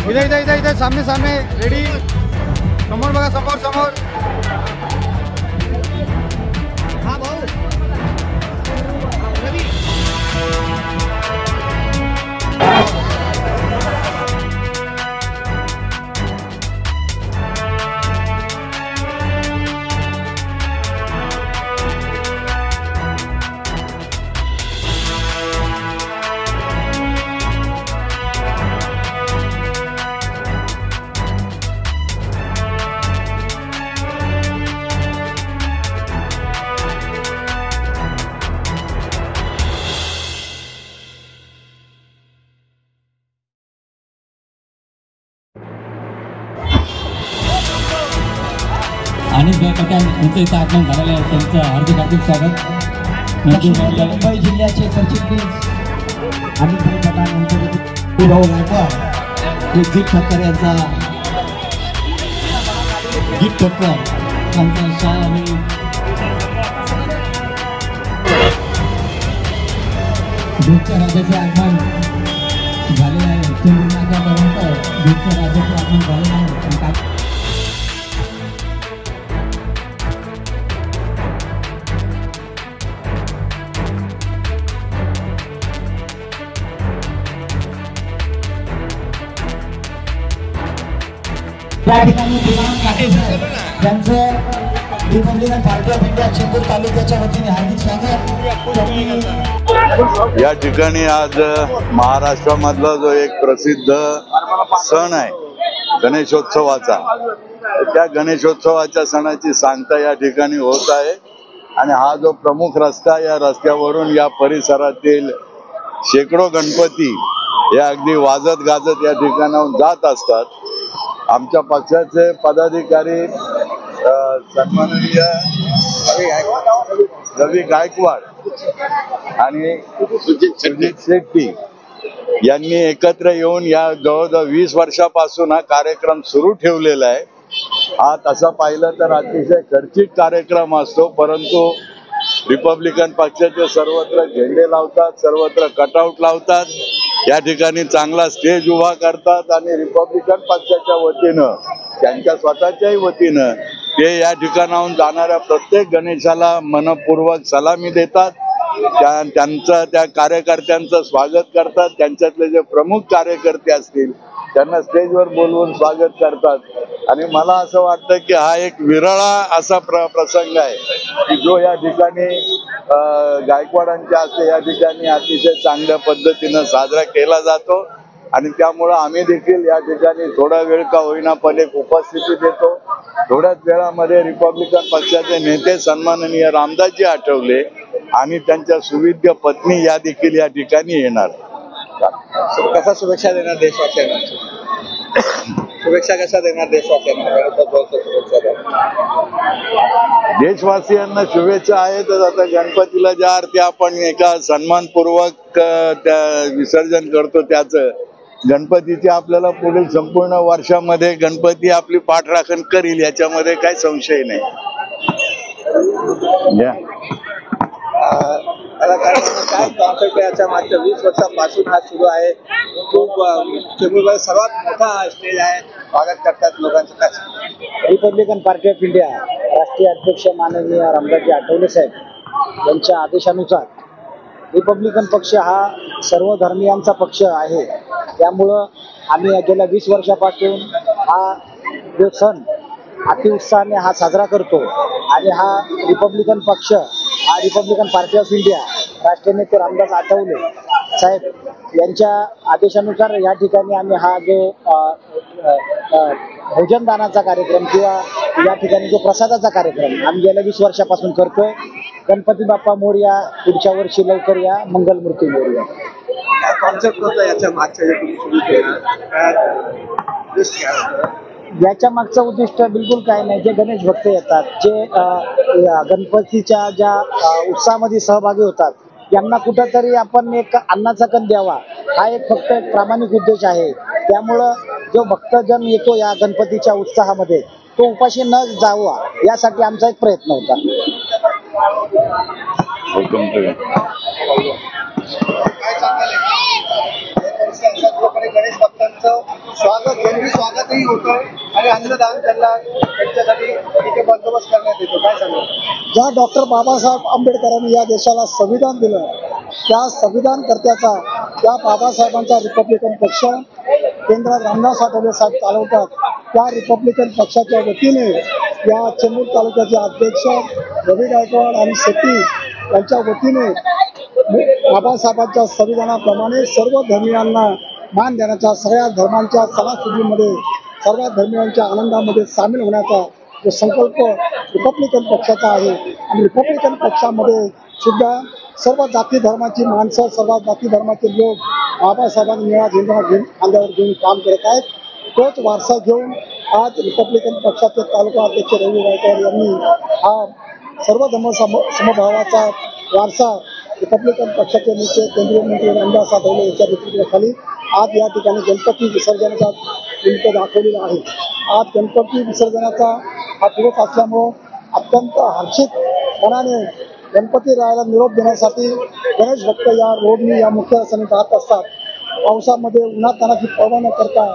इधर इधर इधर इधर सामने सामने रेडी समोर बघा समोर समोर हाँ भाऊ अनिल भाई पटेल यांचं इथं आगमन झालेलं आहे, त्यांचं हार्दिक हार्दिक स्वागत. मुंबई जिल्ह्याचे सरचिटणीस अनिल भाई पटेल यांचं भाऊ गायकवाड जीत ठक्कर यांचा जीत ठक्कर आमचा शाह आणि दूधच्या राजाचे आगमन झालेले आहे. चंद्रनाथापर्यंत दूधच्या राजाचे आगमन झालेलं आहे. या ठिकाणी त्यांचं Republican party of India Chembur तालुक्याच्या वतीने हार्दिक स्वागत. या ठिकाणी आज महाराष्ट्रामधला जो एक प्रसिद्ध सण आहे गणेशोत्सवाचा, त्या गणेशोत्सवाच्या सणाची सांगता या ठिकाणी होत आहे. आणि हा जो प्रमुख रस्ता, या रस्त्यावरून या परिसरातील शेकडो गणपती हे अगदी वाजत गाजत या ठिकाणाहून जात असतात. आमच्या पक्षाचे पदाधिकारी सन्माननीय रवी गायकवाड आणि सुजित शेट्टी यांनी एकत्र येऊन या जवळजवळ 20 वर्षापासून हा कार्यक्रम सुरू ठेवलेला आहे. हा तसा पाहिलं तर अतिशय खर्चिक कार्यक्रम असतो, परंतु रिपब्लिकन पक्षाचे सर्वत्र झेंडे लावतात, सर्वत्र कटआउट लावतात, या ठिकाणी चांगला स्टेज उभा करतात आणि रिपब्लिकन पक्षाच्या वतीनं, त्यांच्या स्वतःच्याही वतीनं ते या ठिकाणाहून जाणाऱ्या प्रत्येक गणेशाला मनपूर्वक सलामी देतात. त्यांचं त्या कार्यकर्त्यांचं स्वागत करतात. त्यांच्यातले जे प्रमुख कार्यकर्ते असतील त्यांना स्टेजवर बोलवून स्वागत करतात. आणि मला असं वाटतं की हा एक विरळा असा प्रसंग आहे की जो या ठिकाणी गायकवाडांच्या हस्ते या ठिकाणी अतिशय चांगल्या पद्धतीनं साजरा केला जातो. आणि त्यामुळं आम्ही देखील या ठिकाणी थोडा वेळ का होईना पण एक उपस्थिती देतो. थोड्याच वेळामध्ये रिपब्लिकन पक्षाचे नेते सन्माननीय रामदासजी आठवले आणि त्यांच्या सुविद्य पत्नी या देखील या ठिकाणी येणार. कसा शुभेच्छा देणार देशवासियांना? शुभेच्छा कशा देणार देशवासियांना? देशवासियांना शुभेच्छा आहेतच. आता गणपतीला ज्या अर्थी आपण एका सन्मानपूर्वक त्या विसर्जन करतो, त्याचं गणपतीची आपल्याला पुढील संपूर्ण वर्षामध्ये गणपती आपली पाठराखण करील, याच्यामध्ये काही संशय नाही. काय कॉन्सेप्ट आहे याच्या मागच्या 20 वर्षापासून हा सुरू आहे? खूप चेंबूरमध्ये सर्वात मोठा स्टेज आहे, स्वागत करतात लोकांचं. काय रिपब्लिकन पार्टी ऑफ इंडिया राष्ट्रीय अध्यक्ष माननीय रामदासजी आठवले साहेब यांच्या आदेशानुसार रिपब्लिकन पक्ष हा सर्व धर्मियांचा पक्ष आहे. त्यामुळं आम्ही गेल्या 20 वर्षापासून हा जो सण अतिउत्साहाने हा साजरा करतो. आणि हा रिपब्लिकन पक्ष, हा रिपब्लिकन पार्टी ऑफ इंडिया राष्ट्रीय नेते रामदास आठवले साहेब यांच्या आदेशानुसार या ठिकाणी आम्ही हा जो भोजनदानाचा कार्यक्रम किंवा या ठिकाणी जो प्रसादाचा कार्यक्रम आम्ही गेल्या 20 वर्षापासून करतोय. गणपती बाप्पा मोरया, पुढच्या वर्षी लवकर या, मंगलमूर्ती मोरया. कॉन्सेप्ट होता याच्या मागच्या याच्या मागचं उद्दिष्ट बिलकुल काय नाही. जे गणेश भक्त येतात, जे गणपतीच्या ज्या उत्सवामध्ये सहभागी होतात, यांना कुठंतरी आपण एक अन्नाचा कण द्यावा, हा एक फक्त एक प्रामाणिक उद्देश आहे. त्यामुळं जो भक्तजन येतो या गणपतीच्या उत्साहामध्ये, तो उपाशी न जावा यासाठी आमचा एक प्रयत्न होता. गणेश भक्तांचं स्वागत मोलाचं दान त्यांच्यासाठी इथे बंदोबस्त करण्यात येतो. काय सांगणार? ज्या डॉक्टर बाबासाहेब आंबेडकरांनी या देशाला संविधान दिलं, त्या संविधानकर्त्याचा, त्या बाबासाहेबांचा रिपब्लिकन पक्ष केंद्रात रामदास आठवले साहेब चालवतात. त्या रिपब्लिकन पक्षाच्या वतीने या चेंबूर तालुक्याचे अध्यक्ष रवी गायकवाड आणि शेट्टी यांच्या वतीने बाबासाहेबांच्या संविधानाप्रमाणे सर्व धर्मियांना मान देण्याचा, सगळ्या धर्मांच्या सणासुदीमध्ये सर्व धर्मियांच्या आनंदामध्ये सामील होण्याचा जो संकल्प रिपब्लिकन पक्षाचा आहे. आणि रिपब्लिकन पक्षामध्ये सुद्धा सर्व जाती धर्माची माणसं, सर्व जाती धर्माचे लोक बाबासाहेबांनी निळा झेंडा खांद्यावर घेऊन काम करत आहेत. तोच वारसा घेऊन आज रिपब्लिकन पक्षाचे तालुका अध्यक्ष रवी गायकवाड यांनी हा सर्व धर्म समभावाचा वारसा रिपब्लिकन पक्षाचे नेते केंद्रीय मंत्री रामदास आठवले यांच्या नेतृत्वाखाली आज या ठिकाणी गणपती विसर्जनाचा निमित्त दाखवलेला आहे. आज गणपती विसर्जनाचा हा दिवस असल्यामुळं अत्यंत हर्षित मनाने गणपती रायाला निरोप देण्यासाठी गणेश भक्त या रोडनी या मुख्य रस्त्याने जात असतात. पावसामध्ये उन्हातानाची पर्वा न करता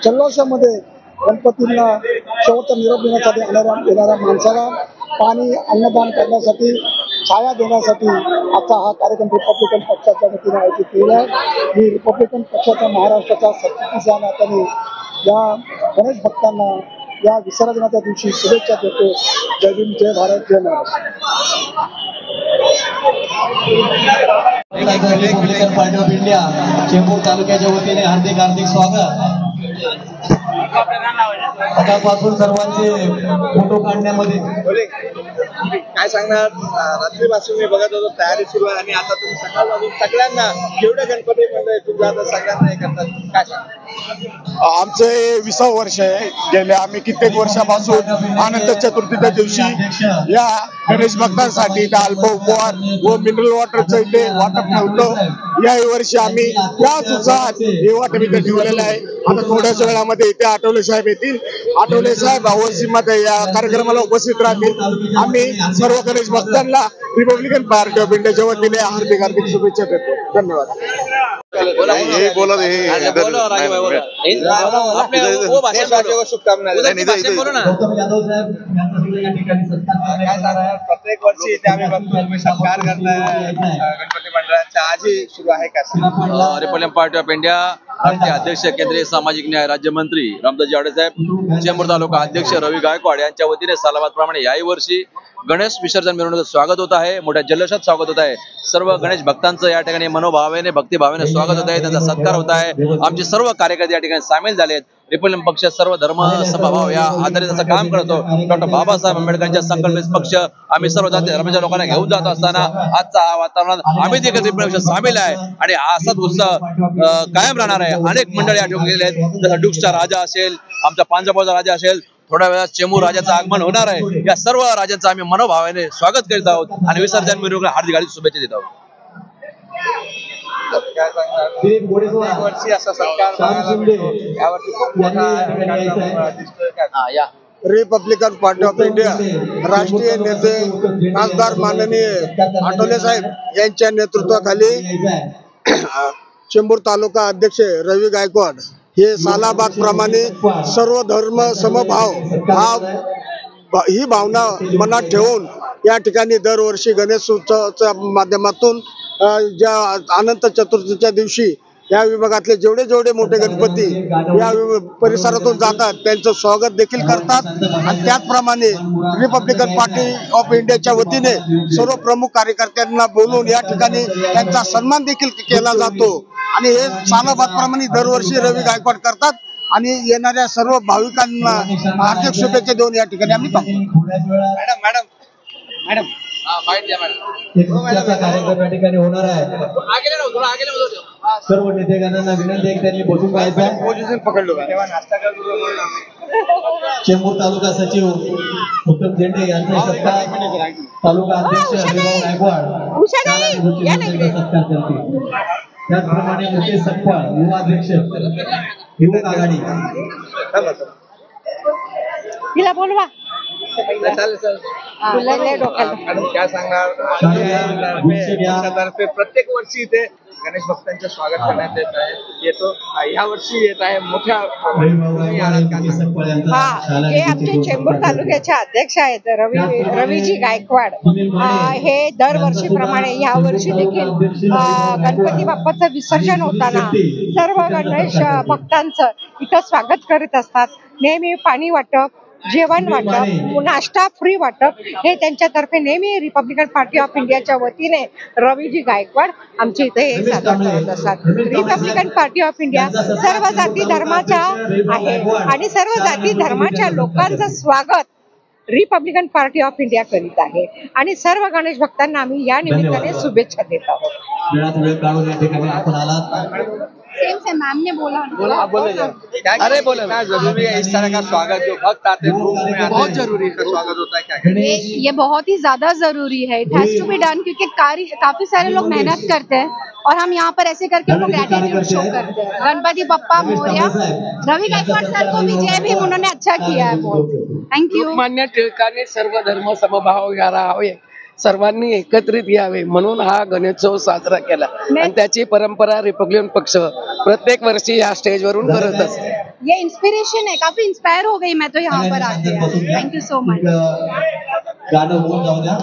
जल्लोषामध्ये गणपतींना शेवटचा निरोप देण्यासाठी येणाऱ्या माणसाला पाणी, अन्नदान करण्यासाठी, छाया देण्यासाठी आजचा हा कार्यक्रम रिपब्लिकन पक्षाच्या वतीने आयोजित केलेला आहे. मी रिपब्लिकन पक्षाच्या महाराष्ट्राच्या सरचिटणीस या नात्याने या गणेश भक्तांना या विसर्जनाच्या दिवशी शुभेच्छा देतो. जय भीम, जय भारत, जय Maharashtra. Republican party of India Chembur तालुक्याच्या वतीने हार्दिक स्वागत. सकाळपासून सर्वांचे फोटो काढण्यामध्ये काय सांगणार? रात्रीपासून मी बघत होतो, तयारी सुरू आहे आणि आता तुम्ही सकाळपासून सगळ्यांना जेवढे गणपती मंडळ तुमच्या आता सगळ्यांना हे करतात. काय सांगणार? आमचं हे 20व वर्ष आहे. गेल्या आम्ही कित्येक वर्षापासून अनंत चतुर्थीच्या दिवशी या गणेश भक्तांसाठी अल्प उपहार व मिनरल वॉटरचं इथे वाटप नव्हतं. याही वर्षी आम्ही याच उत्साहात हे वाटप इथे ठेवलेलं आहे. आता थोड्याच वेळामध्ये इथे आठवले साहेब येतील. आठवले साहेब अवश्यमध्ये या कार्यक्रमाला उपस्थित राहतील. आम्ही सर्व गणेश भक्तांना रिपब्लिकन पार्टी ऑफ इंडियाच्या वतीने हार्दिक शुभेच्छा देतो. धन्यवाद. प्रत्येक वर्षी इथे आम्ही बघतो तुम्ही सत्कार करताय गणपती मंडळाचा. आजही सुरू आहे का? रिपब्लिकन पार्टी ऑफ इंडिया राष्ट्रीय अध्यक्ष केंद्रीय सामाजिक न्याय राज्यमंत्री रामदासजी आठवले साहेब, चेंबूर तालुका अध्यक्ष रवी गायकवाड यांच्या वतीने सालाबादप्रमाणे याही वर्षी गणेश विसर्जन मिरवणुकीचं स्वागत होत आहे. मोठ्या जल्लोषात स्वागत होत आहे. सर्व गणेश भक्तांचं या ठिकाणी मनोभावेने, भक्तिभावेने स्वागत होत आहे. त्यांचा सत्कार होत आहे. आमचे सर्व कार्यकर्ते या ठिकाणी सामील झालेत. रिपब्लिकन पक्ष सर्व धर्म समभाव या आधारे त्याचं काम करतो. डॉक्टर बाबासाहेब आंबेडकरांच्या संकल्पित पक्ष आम्ही सर्व जाती धर्माच्या लोकांना घेऊन जात असताना आजचा हा वातावरणात आम्ही देखील रिपब्लिकन पक्ष सामील आहे आणि असाच उत्साह कायम राहणार आहे. अनेक मंडळी या ठिकाणी गेले आहेत. जसं डुक्सचा राजा असेल, आमचा पांजाबाचा राजा असेल, थोड्या वेळात चेंबूर राजाचं आगमन होणार आहे. या सर्व राजांचं आम्ही मनोभावाने स्वागत करीत आहोत आणि विसर्जन मिरवणुकीला हार्दिक शुभेच्छा देत आहोत. वर्षी असा सत्कार यावरती खूप मोठा दिसतोय. रिपब्लिकन पार्टी ऑफ इंडिया राष्ट्रीय नेते खासदार माननीय आठवले साहेब यांच्या नेतृत्वाखाली चेंबूर तालुका अध्यक्ष रवी गायकवाड हे सालाबाद प्रमाणे सर्व धर्म समभाव ही भावना मनात ठेवून या ठिकाणी दरवर्षी गणेश उत्सवाच्या माध्यमातून ज्या अनंत चतुर्थीच्या दिवशी या विभागातले जेवढे मोठे गणपती या परिसरातून जातात त्यांचं स्वागत देखील करतात. आणि त्याचप्रमाणे रिपब्लिकन पार्टी ऑफ इंडियाच्या वतीने सर्व प्रमुख कार्यकर्त्यांना बोलून या ठिकाणी त्यांचा सन्मान देखील केला जातो. आणि हे सालाबादप्रमाणे दरवर्षी रवी गायकवाड करतात आणि येणाऱ्या सर्व भाविकांना हार्दिक शुभेच्छा देऊन या ठिकाणी आम्ही कार्यक्रम या ठिकाणी होणार आहे. सर्व नेतेगणांना विनंती आहे त्यांनी बसून पाहायचं आहे. चेंबूर तालुका सचिव उत्तम झेंडे यांचा सत्कार तालुका अध्यक्ष हरिभाऊ गायकवाड सत्कार करतील. त्याचप्रमाणे मुकेश सकपाळ युवा अध्यक्ष युवक आघाडी तिला बोलवा. काय सांगणार? प्रत्येक वर्षी इथे गणेश भक्तांचं स्वागत करण्यात येतो. ह्या वर्षी येत आहे मोठ्या तुम्ही आलात का? हा, हे आमचे चेंबूर तालुक्याचे अध्यक्ष आहेत रवीजी गायकवाड. हे दरवर्षीप्रमाणे या वर्षी देखील गणपती बाप्पाचं विसर्जन होताना सर्व गणेश भक्तांचं इथं स्वागत करीत असतात. नेहमी पाणी वाटप, जेवण वाटप, नाश्ता फ्री वाटप हे त्यांच्यातर्फे नेहमी रिपब्लिकन पार्टी ऑफ इंडियाच्या वतीने रवीजी गायकवाड आमच्या इथे हे सादर करत असतात. रिपब्लिकन पार्टी ऑफ इंडिया सर्व जाती धर्माच्या आहे आणि सर्व जाती धर्माच्या लोकांचं स्वागत रिपब्लिकन पार्टी ऑफ इंडिया करीत आहे आणि सर्व गणेश भक्तांना आम्ही या निमित्ताने शुभेच्छा देत आहोत. वेळात वेळ काढून या ठिकाणी आपण आलात. सेम से मैम ने बोला अरे बोले ना, जरूरी है इस तरह का स्वागत, जो भक्त आते हैं ग्रुप में बहुत जरूरी है स्वागत होता है. क्या ये बहुत ही ज्यादा जरूरी है. It has to be done क्योंकि काफी सारे लोग मेहनत करते हैं और हम यहाँ पर ऐसे करके उनको ग्रेटिट्यूड शो करते हैं. गणपति बप्पा मोरया. रवि गायकवाड सर को भी जय भीम, उन्होंने अच्छा किया है बहुत. Thank you. लोकमान्य टिळकांनी सर्व धर्म समभाव यावे, सर्वांनी एकत्रित यावे म्हणून हा गणेशोत्सव साजरा केला आणि त्याची परंपरा रिपब्लिकन पक्ष प्रत्येक वर्षी या स्टेजवरून करत असते. ये इंस्पिरेशन है, काफी इंस्पायर हो गई मैं तो यहाँ पर आके. Thank you so much. गाणं होऊन जाऊ द्या.